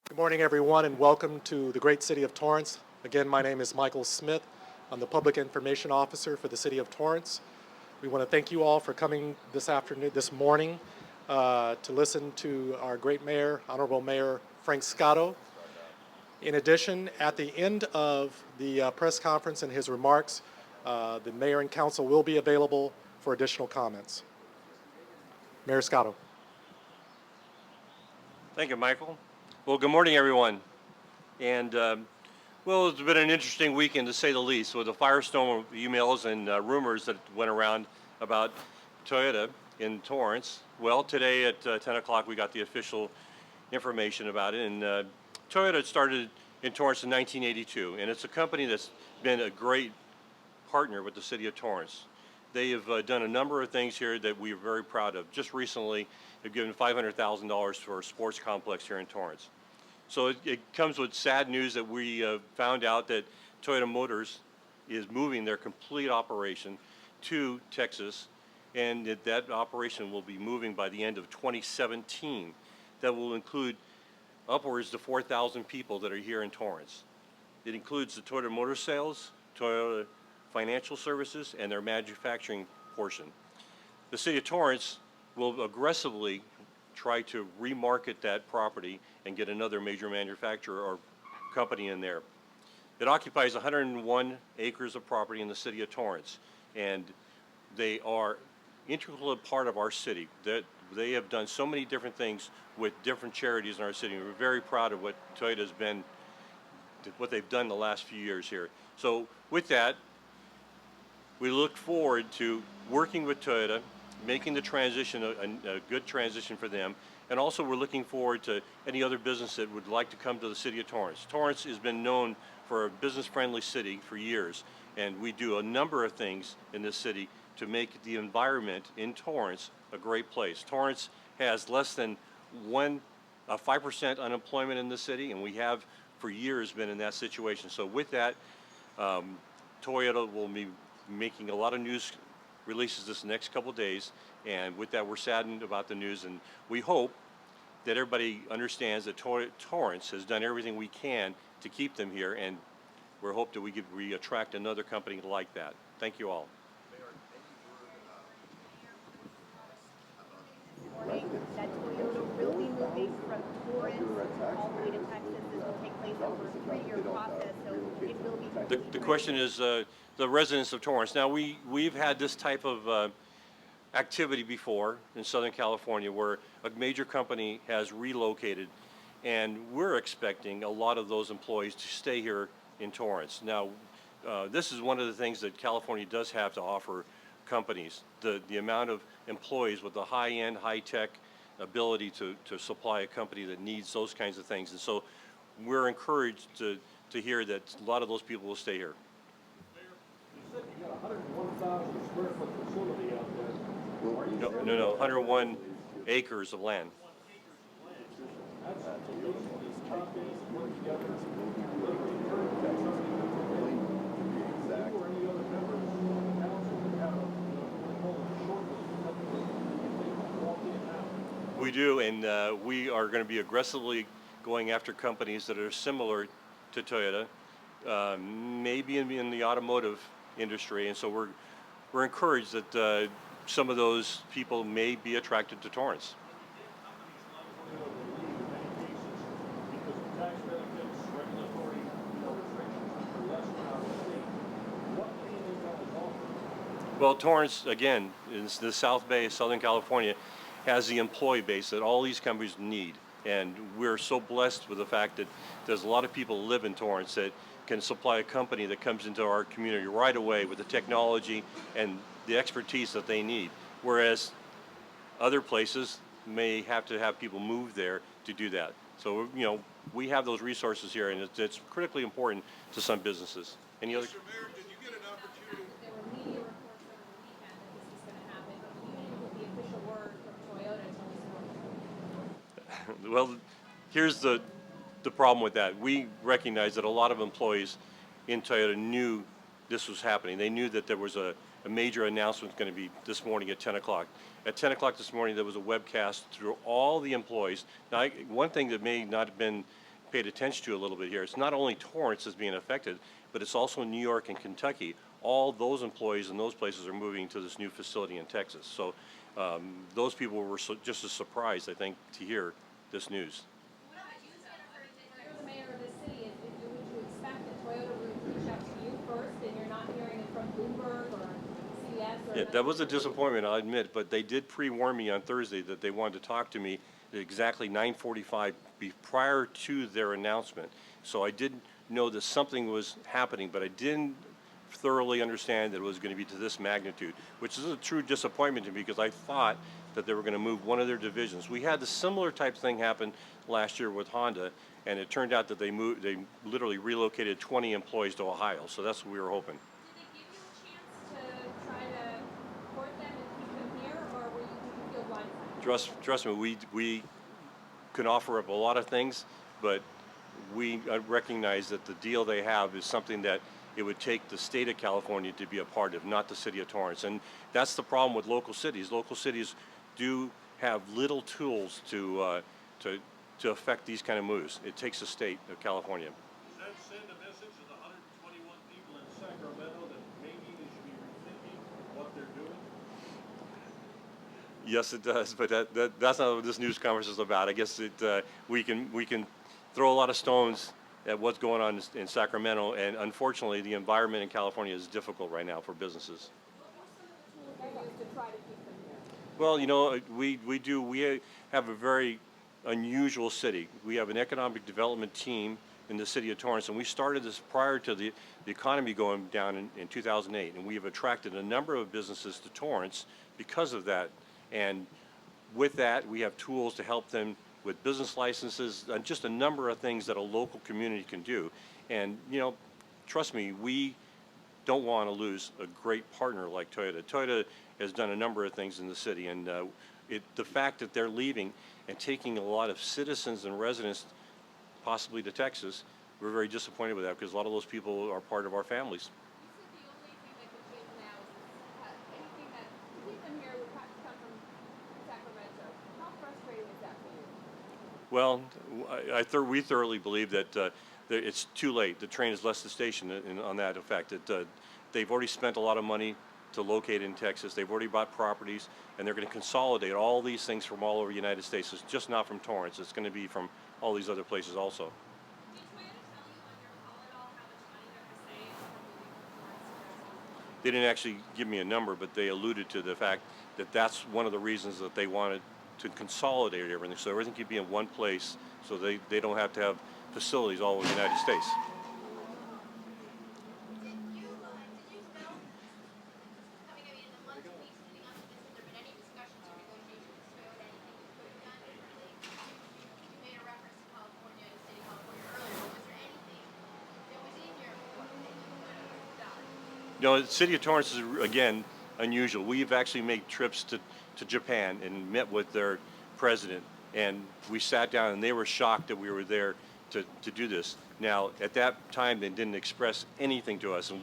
Good morning, everyone, and welcome to the great city of Torrance. Again, my name is Michael Smith. I'm the Public Information Officer for the city of Torrance. We want to thank you all for coming this morning, to listen to our great mayor, Honorable Mayor Frank Scotto. In addition, at the end of the press conference and his remarks, the mayor and council will be available for additional comments. Mayor Scotto. Thank you, Michael. Well, good morning, everyone. And, well, it's been an interesting weekend, to say the least, with the firestorm of emails and rumors that went around about Toyota in Torrance. Well, today at 10 o'clock, we got the official information about it. And Toyota started in Torrance in 1982, and it's a company that's been a great partner with the city of Torrance. They have done a number of things here that we are very proud of. Just recently, they've given $500,000 for a sports complex here in Torrance. So it comes with sad news that we found out that Toyota Motors is moving their complete operation to Texas, and that operation will be moving by the end of 2017. That will include upwards to 4,000 people that are here in Torrance. It includes the Toyota Motor Sales, Toyota Financial Services, and their manufacturing portion. The city of Torrance will aggressively try to remarket that property and get another major manufacturer or company in there. It occupies 101 acres of property in the city of Torrance, and they are integral part of our city. They have done so many different things with different charities in our city. We're very proud of what Toyota's been, what they've done the last few years here. So with that, we look forward to working with Toyota, making the transition a good transition for them, and also we're looking forward to any other business that would like to come to the city of Torrance. Torrance has been known for a business-friendly city for years, and we do a number of things in this city to make the environment in Torrance a great place. Torrance has less than 5% unemployment in the city, and we have for years been in that situation. So with that, Toyota will be making a lot of news releases this next couple of days, and with that, we're saddened about the news, and we hope that everybody understands that Torrance has done everything we can to keep them here, and we hope that we attract another company like that. Thank you all. Morning, that Toyota will be moving from Torrance all the way to Texas. This will take place over a 3-year process, so it will be. The question is the residents of Torrance. Now we've had this type of activity before in Southern California where a major company has relocated, and we're expecting a lot of those employees to stay here in Torrance. Now this is one of the things that California does have to offer companies, the amount of employees with the high-end, high-tech ability to supply a company that needs those kinds of things. And so we're encouraged to hear that a lot of those people will stay here. Mayor, you said you got a 101,000 square foot facility out there. No, 101 acres of land. That's these companies work together. Will you encourage something that you or any other members of the council that have what they call a short list of companies if they walk in now? We do, and we are going to be aggressively going after companies that are similar to Toyota, maybe in the automotive industry, and so we're encouraged that some of those people may be attracted to Torrance. Because of tax benefits, regulatory restrictions are less around the state. What do you think that is offering? Well, Torrance, again, in the South Bay, Southern California, has the employee base that all these companies need. And we're so blessed with the fact that there's a lot of people who live in Torrance that can supply a company that comes into our community right away with the technology and the expertise that they need. Whereas other places may have to have people move there to do that. So, we have those resources here, and it's critically important to some businesses. Any other? Mr. Mayor, did you get an opportunity? There were media reports over the weekend that this was going to happen, but we didn't get the official word from Toyota until this morning. Well, here's the problem with that. We recognize that a lot of employees in Toyota knew this was happening. They knew that there was a major announcement going to be this morning at 10 o'clock. At 10 o'clock this morning, there was a webcast through all the employees. Now, one thing that may not have been paid attention to a little bit here. It's not only Torrance that's being affected, but it's also New York and Kentucky. All those employees in those places are moving to this new facility in Texas. So those people were just as surprised, I think, to hear this news. You're the mayor of this city, would you expect that Toyota would reach out to you first, and you're not hearing it from Bloomberg or CBS or? Yeah, that was a disappointment, I'll admit, but they did pre-warn me on Thursday that they wanted to talk to me at exactly 9:45 prior to their announcement. So I did know that something was happening, but I didn't thoroughly understand that it was going to be to this magnitude, which is a true disappointment to me because I thought that they were going to move one of their divisions. We had the similar type thing happen last year with Honda, and it turned out that they literally relocated 20 employees to Ohio. So that's what we were hoping. Did they give you a chance to try to court them and keep them here, or did you feel blindsided? Trust me, we can offer up a lot of things, but we recognize that the deal they have is something that it would take the state of California to be a part of, not the city of Torrance. And that's the problem with local cities. Local cities do have little tools to affect these kind of moves. It takes the state of California. Does that send a message to the 121 people in Sacramento that maybe they should be rethinking what they're doing? Yes, it does, but that's not what this news conference is about. I guess we can throw a lot of stones at what's going on in Sacramento, and unfortunately, the environment in California is difficult right now for businesses. What were some of the tools you used to try to keep them here? Well, you know, we have a very unusual city. We have an economic development team in the city of Torrance, and we started this prior to the economy going down in 2008, and we have attracted a number of businesses to Torrance because of that. And with that, we have tools to help them with business licenses and just a number of things that a local community can do. And, you know, trust me, we don't want to lose a great partner like Toyota. Toyota has done a number of things in the city, and the fact that they're leaving and taking a lot of citizens and residents possibly to Texas, we're very disappointed with that because a lot of those people are part of our families. You said the only thing that could change now is anything that to keep them here would have to come from Sacramento. How frustrating is that for you? Well, we thoroughly believe that it's too late. The train has left the station on that effect. They've already spent a lot of money to locate in Texas. They've already bought properties, and they're going to consolidate all these things from all over the United States. It's just not from Torrance. It's going to be from all these other places also. Did Toyota tell you on your call at all how much money they're going to save from moving from Torrance? They didn't actually give me a number, but they alluded to the fact that that's one of the reasons that they wanted to consolidate everything, so everything could be in one place, so they don't have to have facilities all over the United States. Did you know, coming, in the months and weeks leading up to this, has there been any discussions or negotiations with Toyota, anything you could have done differently? You made a reference to California and the state of California earlier, but was there anything that was in your report that you could have done? You know, the city of Torrance is, again, unusual. We've actually made trips to Japan and met with their president, and we sat down and they were shocked that we were there to do this. Now, at that time, they didn't express anything to us, and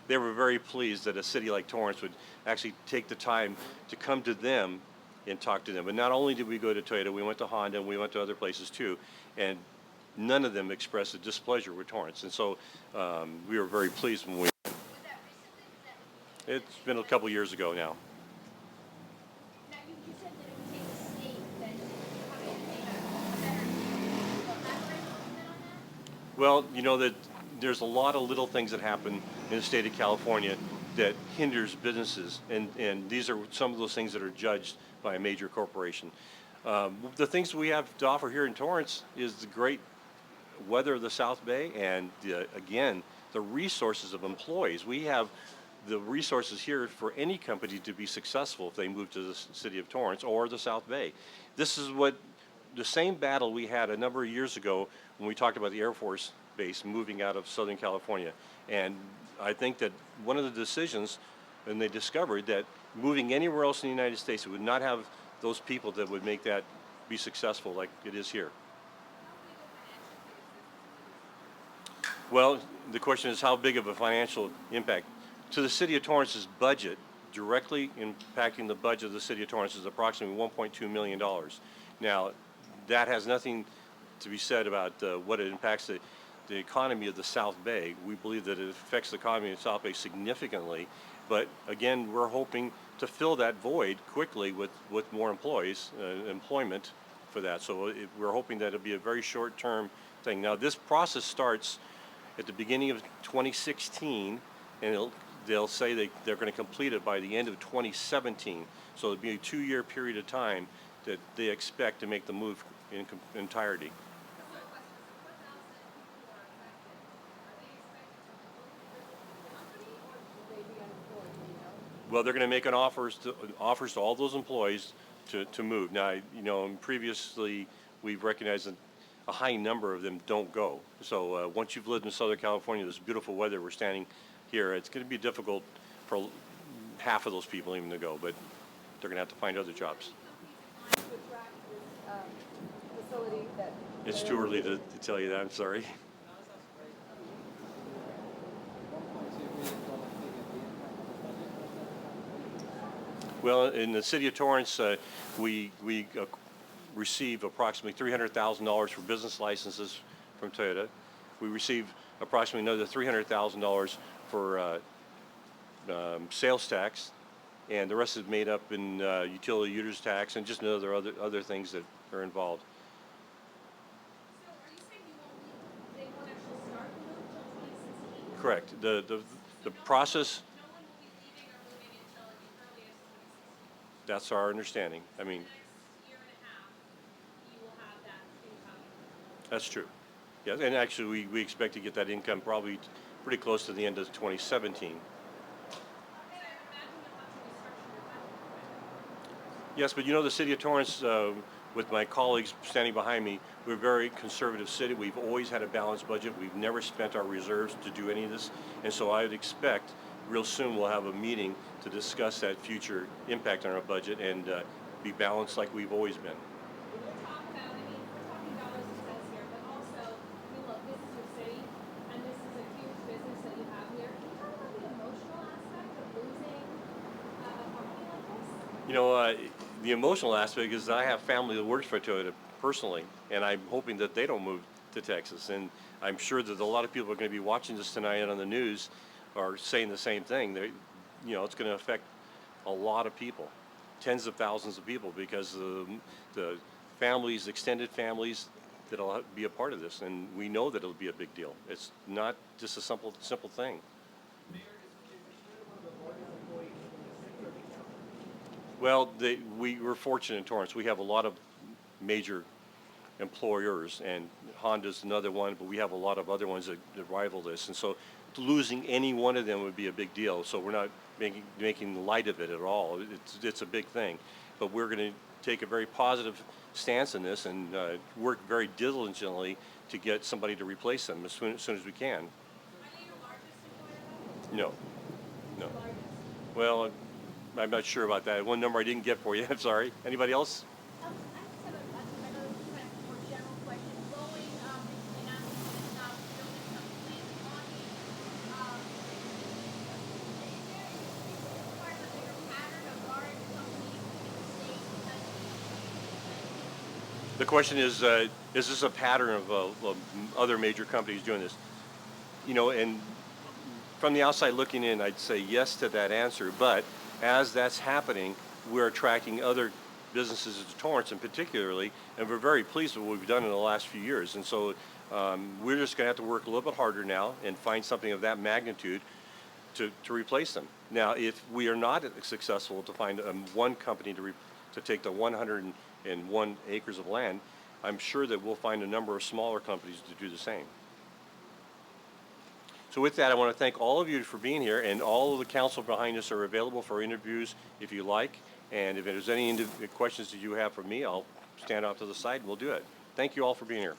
they were very pleased that a city like Torrance would actually take the time to come to them and talk to them. But not only did we go to Toyota, we went to Honda, and we went to other places too, and none of them expressed a displeasure with Torrance, and so we were very pleased when we. Was that recently? Was that It's been a couple years ago now. now you said that it would take the state then to come in and make a better deal. Elaborate a little bit on that? Well, you know that there's a lot of little things that happen in the state of California that hinders businesses, and these are some of those things that are judged by a major corporation. The things we have to offer here in Torrance is the great weather of the South Bay, and again, the resources of employees. We have the resources here for any company to be successful if they move to the city of Torrance or the South Bay. This is what the same battle we had a number of years ago when we talked about the Air Force Base moving out of Southern California. And I think that one of the decisions, and they discovered that moving anywhere else in the United States, it would not have those people that would make that be successful like it is here. Well, the question is how big of a financial impact. To the city of Torrance's budget, directly impacting the budget of the city of Torrance is approximately $1.2 million. Now, that has nothing to be said about what it impacts the economy of the South Bay. We believe that it affects the economy of the South Bay significantly, but again, we're hoping to fill that void quickly with more employees, employment for that. So we're hoping that it'll be a very short-term thing. Now, this process starts at the beginning of 2016, and they'll say they're going to complete it by the end of 2017. So it'll be a 2-year period of time that they expect to make the move in entirety. Well, they're going to make an offers to all those employees to move. Now, previously we've recognized that a high number of them don't go. So once you've lived in Southern California, this beautiful weather, we're standing here, it's going to be difficult for half of those people even to go, but they're going to have to find other jobs. Facility that. It's too early to tell you that, I'm sorry. Well, in the city of Torrance, we receive approximately $300,000 for business licenses from Toyota. We receive approximately another $300,000 for sales tax, and the rest is made up in utility users tax and just other things that are involved. So are you saying they won't actually start the move till 2016? Correct. The process. No one will be leaving or moving until the earliest 2016. That's our understanding. I mean, The next year and a half, you will have that income. that's true. Yeah, and actually we expect to get that income probably pretty close to the end of 2017. Yes, but the city of Torrance, with my colleagues standing behind me, we're a very conservative city. We've always had a balanced budget. We've never spent our reserves to do any of this. And so I would expect real soon we'll have a meeting to discuss that future impact on our budget and be balanced like we've always been. When you talk about, we're talking dollars and cents here, but also, look, this is your city, and this is a huge business that you have here. Can you talk about the emotional aspect of losing a company like this? The emotional aspect is that I have family that works for Toyota personally, and I'm hoping that they don't move to Texas. And I'm sure that a lot of people are going to be watching this tonight on the news are saying the same thing. It's going to affect a lot of people, tens of thousands of people, because the families, extended families that'll be a part of this, and we know that it'll be a big deal. It's not just a simple thing. Well, we're fortunate in Torrance. We have a lot of major employers, and Honda's another one, but we have a lot of other ones that rival this. And so losing any one of them would be a big deal. So we're not making light of it at all. It's a big thing. But we're going to take a very positive stance in this and work very diligently to get somebody to replace them as soon as we can. Are they your largest employer, though? No. Well, I'm not sure about that. One number I didn't get for you. I'm sorry. Anybody else? I just have another kind of more general question. Going, and I'm building some plans on the, is there a pattern of large companies in the state? The question is this a pattern of other major companies doing this? And from the outside looking in, I'd say yes to that answer. But as that's happening, we're attracting other businesses to Torrance in particularly, and we're very pleased with what we've done in the last few years. And so we're just going to have to work a little bit harder now and find something of that magnitude to replace them. Now, if we are not successful to find one company to take the 101 acres of land, I'm sure that we'll find a number of smaller companies to do the same. So with that, I want to thank all of you for being here, and all of the council behind us are available for interviews if you like. And if there's any questions that you have for me, I'll stand off to the side and we'll do it. Thank you all for being here.